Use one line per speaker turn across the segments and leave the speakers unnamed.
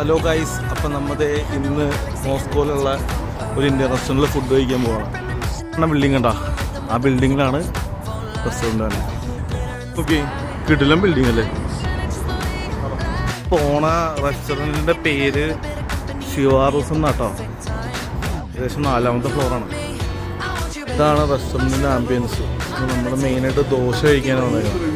Hello guys, അപ്പം നമ്മുടെ ഇന്ന് മോസ്കോയിലുള്ള ഒരു ഇന്ത്യൻ റെസ്റ്റോറൻറ്റിൽ ഫുഡ് കഴിക്കാൻ പോകണം. ബിൽഡിംഗ് കണ്ടാ, ആ ബിൽഡിങ്ങിലാണ് റെസ്റ്റോറൻറ്റ് തന്നെ. ഓക്കെ, കിടിലം ബിൽഡിംഗ് അല്ലേ. പോണ റെസ്റ്റോറൻറ്റിൻ്റെ പേര് ഷിവാറൂസ് എന്നാട്ടോ. ഏകദേശം 4ാമത്തെ ഫ്ലോറാണ്. ഇതാണ് റെസ്റ്റോറൻറ്റിൻ്റെ ആംബിയൻസ്. നമ്മൾ മെയിനായിട്ട് ദോശ കഴിക്കാനാണ് വന്നേക്കുന്നത്.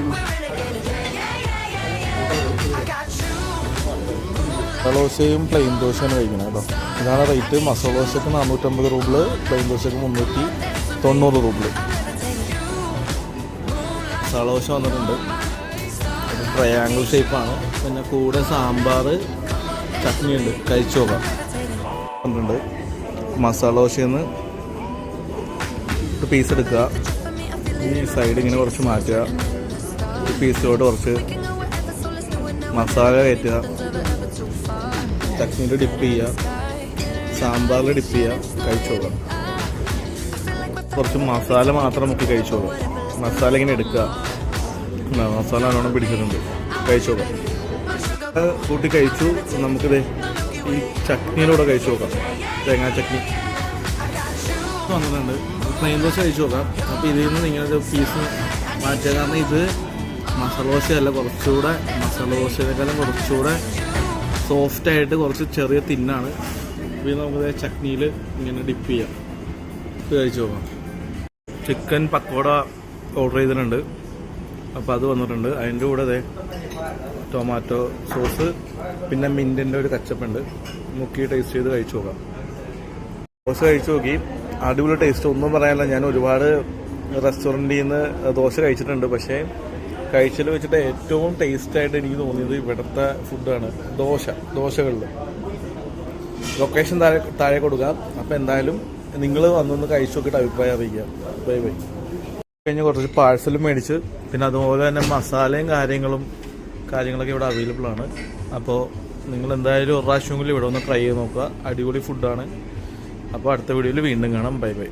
മസാല ദോശയും പ്ലെയിൻ ദോശയാണ് കഴിക്കുന്നത് കേട്ടോ. ഇതാണ് റേറ്റ്. മസാല ദോശയ്ക്ക് 450 റൂബിൾ, പ്ലെയിൻ ദോശയ്ക്ക് 390 റൂബിൾ. മസാല ദോശ വന്നിട്ടുണ്ട്, ഒരു ട്രയാങ്കിൾ ഷേപ്പാണ്. പിന്നെ കൂടെ സാമ്പാർ, ചട്നി ഉണ്ട്. കഴിച്ചു നോക്കാം. വന്നിട്ടുണ്ട് മസാല ദോശയിൽ നിന്ന് ഒരു പീസ് എടുക്കുക, ഈ സൈഡ് ഇങ്ങനെ കുറച്ച് മാറ്റുക, ഈ പീസിലോട്ട് കുറച്ച് മസാല കയറ്റുക, ചട്നിയിൽ ഡിപ്പ് ചെയ്യുക, സാമ്പാറിൽ ഡിപ്പ് ചെയ്യുക. കഴിച്ചു നോക്കാം. കുറച്ച് മസാല മാത്രം മുക്കി കഴിച്ചു നോക്കാം. മസാല ഇങ്ങനെ എടുക്കുക, മസാല നല്ലോണം പിടിച്ചിട്ടുണ്ട്. കഴിച്ചു നോക്കാം. കൂട്ടി കഴിച്ചു. നമുക്കിത് ഈ ചട്നിയിലൂടെ കഴിച്ചു നോക്കാം. തേങ്ങാ ചട്നി വന്നിട്ടുണ്ട്. പ്ലെയിൻ ദോശ കഴിച്ചു നോക്കാം. അപ്പോൾ ഇതിൽ നിന്ന് നിങ്ങളൊരു പീസ് മാറ്റുക. കാരണം ഇത് മസാല ദോശയല്ല, കുറച്ചുകൂടെ മസാല ദോശയേക്കാളും കുറച്ചുകൂടെ സോഫ്റ്റായിട്ട് കുറച്ച് ചെറിയ തിന്നാണ്. ഇത് നമുക്ക് ചട്നിയിൽ ഇങ്ങനെ ഡിപ്പ് ചെയ്യാം. ഇത് കഴിച്ചു നോക്കാം. ചിക്കൻ പക്കോട ഓർഡർ ചെയ്തിട്ടുണ്ട്. അപ്പോൾ അത് വന്നിട്ടുണ്ട്. അതിൻ്റെ കൂടെ ടൊമാറ്റോ സോസ്, പിന്നെ മിൻറ്റിൻ്റെ ഒരു കച്ചപ്പുണ്ട്. മുക്കി ടേസ്റ്റ് ചെയ്ത് കഴിച്ചു നോക്കാം. ദോശ കഴിച്ചു നോക്കി, അടിപൊളി ടേസ്റ്റ്. ഒന്നും പറയാനില്ല. ഞാൻ ഒരുപാട് റെസ്റ്റോറൻറ്റിൽ നിന്ന് ദോശ കഴിച്ചിട്ടുണ്ട്. പക്ഷേ കഴിച്ചതിൽ വെച്ചിട്ട് ഏറ്റവും ടേസ്റ്റായിട്ട് എനിക്ക് തോന്നിയത് ഇവിടുത്തെ ഫുഡാണ്. ദോശകളിൽ ലൊക്കേഷൻ താഴെ കൊടുക്കുക. അപ്പോൾ എന്തായാലും നിങ്ങൾ വന്നൊന്ന് കഴിച്ചു നോക്കിയിട്ട് അഭിപ്രായം അറിയിക്കുക. Bye bye. കഴിഞ്ഞ് കുറച്ച് പാഴ്സലും മേടിച്ച്, പിന്നെ അതുപോലെ തന്നെ മസാലയും കാര്യങ്ങളൊക്കെ ഇവിടെ അവൈലബിൾ ആണ്. അപ്പോൾ നിങ്ങൾ എന്തായാലും ഒരു പ്രാവശ്യമെങ്കിലും ഇവിടെ ഒന്ന് ട്രൈ ചെയ്ത് നോക്കുക. അടിപൊളി ഫുഡാണ്. അപ്പോൾ അടുത്ത വീഡിയോയിൽ വീണ്ടും കാണാം. Bye bye.